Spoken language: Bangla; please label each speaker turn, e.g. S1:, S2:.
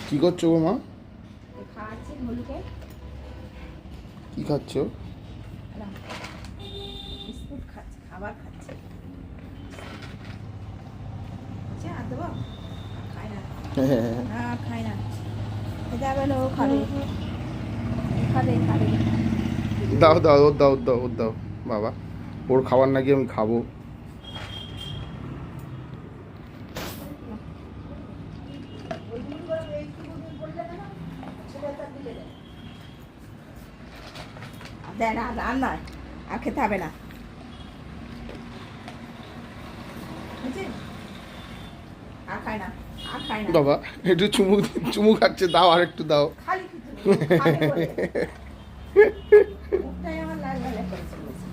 S1: কি করছো গো মা?
S2: খাওয়াচ্ছি ভলুকে।
S1: কি খাচ্ছ?
S2: বিস্কুট খাচ্ছে, খাবার খাচ্ছে। আর দেবো? খায় না, না খায় না। খেতে হবে না, ও খাবে খাবে খাবে।
S1: দাও দাও, ওর দাও, ওর দাও, ওর দাও বাবা। ওর খাবার নাকি আমি খাবো?
S2: দেয় না, আর নয়, আর খেতে হবে না। আর খায় না, আর খায় না।
S1: বাবা একটু চুমু চুমু খাচ্ছে, দাও আর একটু দাও।
S2: খালি খাবে বলে। মুখটাই আমার লাল লাল করে চলেছে।